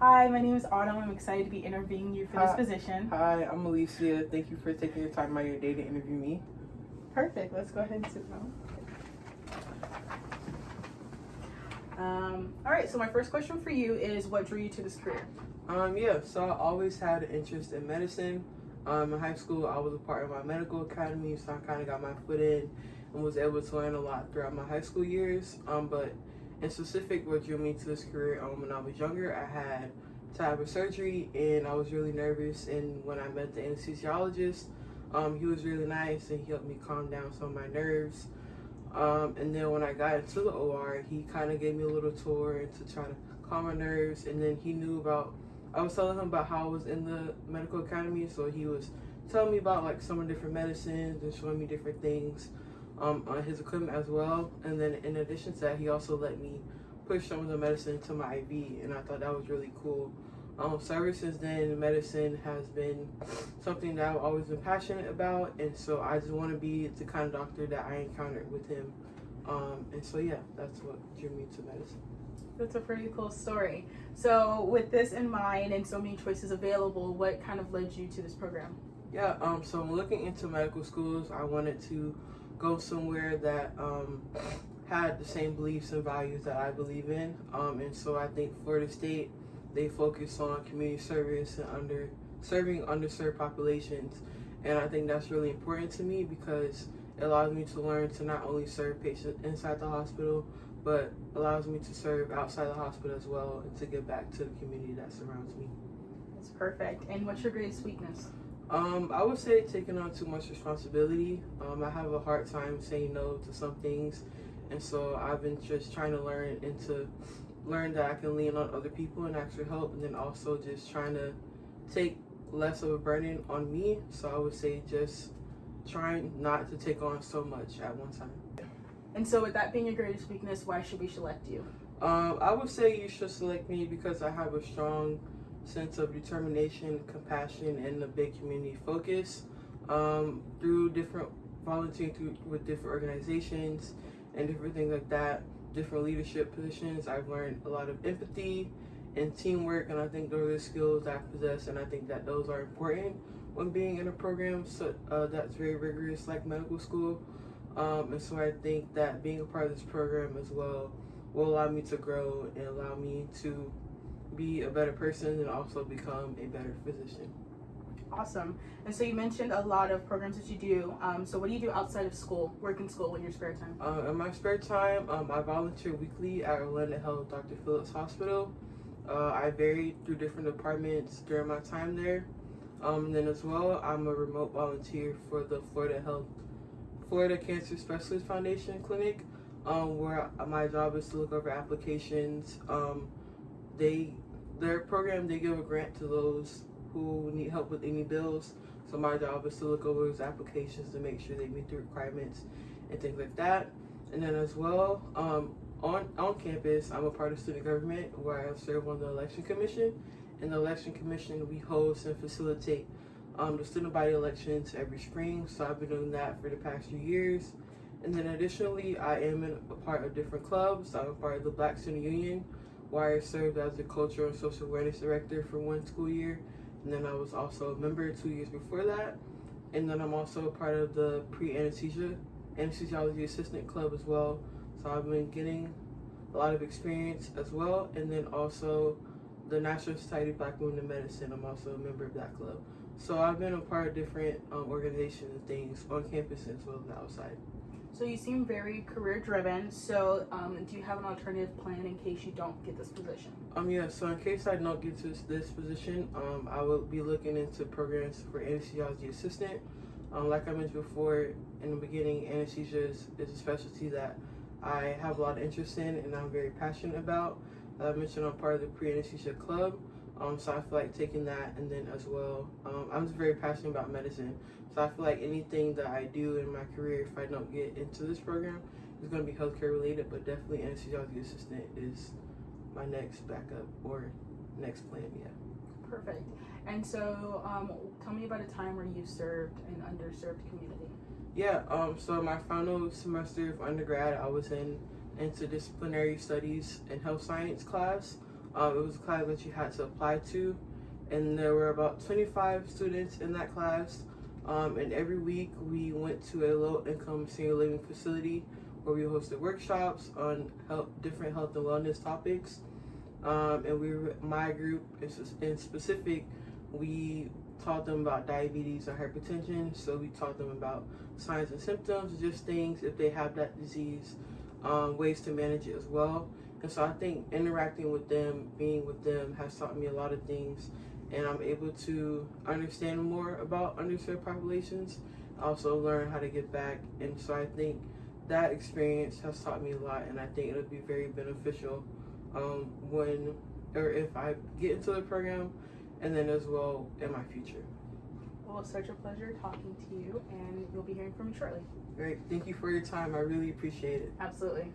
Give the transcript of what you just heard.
Hi, my name is Autumn. I'm excited to be interviewing you for this position. Hi, I'm Alyssia. Thank you for taking your time out of your day to interview me. Perfect. Let's go ahead and sit down. All right, so my first question for you is, what drew you to this career? So I always had an interest in medicine. In high school, I was a part of my medical academy, so I kind of got my foot in and was able to learn a lot throughout my high school years. But in specific, what drew me to this career, when I was younger, I had to have a surgery, and I was really nervous. And when I met the anesthesiologist, he was really nice, and he helped me calm down some of my nerves. And then when I got into the OR, he kind of gave me a little tour and to try to calm my nerves. And then he knew about, I was telling him about how I was in the medical academy, so he was telling me about like some of the different medicines and showing me different things on his equipment as well. And then in addition to that, he also let me push some of the medicine into my IV, and I thought that was really cool. So ever since then, medicine has been something that I've always been passionate about, and so I just want to be the kind of doctor that I encountered with him. And so yeah, that's what drew me to medicine. That's a pretty cool story. So with this in mind and so many choices available, what kind of led you to this program? Yeah, so when looking into medical schools, I wanted to go somewhere that had the same beliefs and values that I believe in. And so I think Florida State, they focus on community service and serving underserved populations. And I think that's really important to me because it allows me to learn to not only serve patients inside the hospital, but allows me to serve outside the hospital as well and to give back to the community that surrounds me. That's perfect. And what's your greatest weakness? I would say taking on too much responsibility. I have a hard time saying no to some things, and so I've been just trying to learn that I can lean on other people and ask for help, and then also just trying to take less of a burden on me. So I would say just trying not to take on so much at one time. And so with that being your greatest weakness, why should we select you? I would say you should select me because I have a strong sense of determination, compassion, and a big community focus. Through different volunteering with different organizations and different things like that, different leadership positions, I've learned a lot of empathy and teamwork, and I think those are the skills I possess, and I think that those are important when being in a program that's very rigorous like medical school. And so I think that being a part of this program as well will allow me to grow and allow me to be a better person and also become a better physician. Awesome. And so you mentioned a lot of programs that you do. So what do you do outside of school, work in school, in your spare time? In my spare time, I volunteer weekly at Orlando Health Dr. Phillips Hospital. I vary through different departments during my time there. And then as well, I'm a remote volunteer for the Florida Cancer Specialist Foundation Clinic, where my job is to look over applications. Their program, they give a grant to those who need help with any bills. So my job is to look over those applications to make sure they meet the requirements and things like that. And then as well, on campus, I'm a part of student government where I serve on the election commission. In the election commission, we host and facilitate the student body elections every spring. So I've been doing that for the past few years. And then additionally, I am a part of different clubs. I'm a part of the Black Student Union, where I served as the Cultural and Social Awareness Director for one school year. And then I was also a member 2 years before that. And then I'm also a part of the anesthesiology assistant club as well. So I've been getting a lot of experience as well. And then also the National Society of Black Women in Medicine, I'm also a member of that club. So I've been a part of different organizations and things on campus as well as outside. So you seem very career driven. So do you have an alternative plan in case you don't get this position? So in case I don't get to this position, I will be looking into programs for anesthesiology assistant. Like I mentioned before in the beginning, anesthesia is a specialty that I have a lot of interest in and I'm very passionate about. I mentioned I'm part of the pre-anesthesia club, so I feel like taking that, and then as well, I'm just very passionate about medicine. So I feel like anything that I do in my career, if I don't get into this program, is going to be healthcare related, but definitely anesthesiology assistant is my next backup or next plan, yeah. Perfect. And so tell me about a time where you served an underserved community. Yeah, so my final semester of undergrad, I was in interdisciplinary studies and health science class. It was a class that you had to apply to, and there were about 25 students in that class. And every week we went to a low-income senior living facility where we hosted workshops on different health and wellness topics. And my group in specific, we taught them about diabetes or hypertension. So we taught them about signs and symptoms, just things if they have that disease, ways to manage it as well. And so I think interacting with them, being with them, has taught me a lot of things, and I'm able to understand more about underserved populations. I also learn how to give back, and so I think that experience has taught me a lot, and I think it'll be very beneficial if I get into the program, and then as well in my future. Well, it's such a pleasure talking to you, and you'll be hearing from me shortly. Great, thank you for your time. I really appreciate it. Absolutely.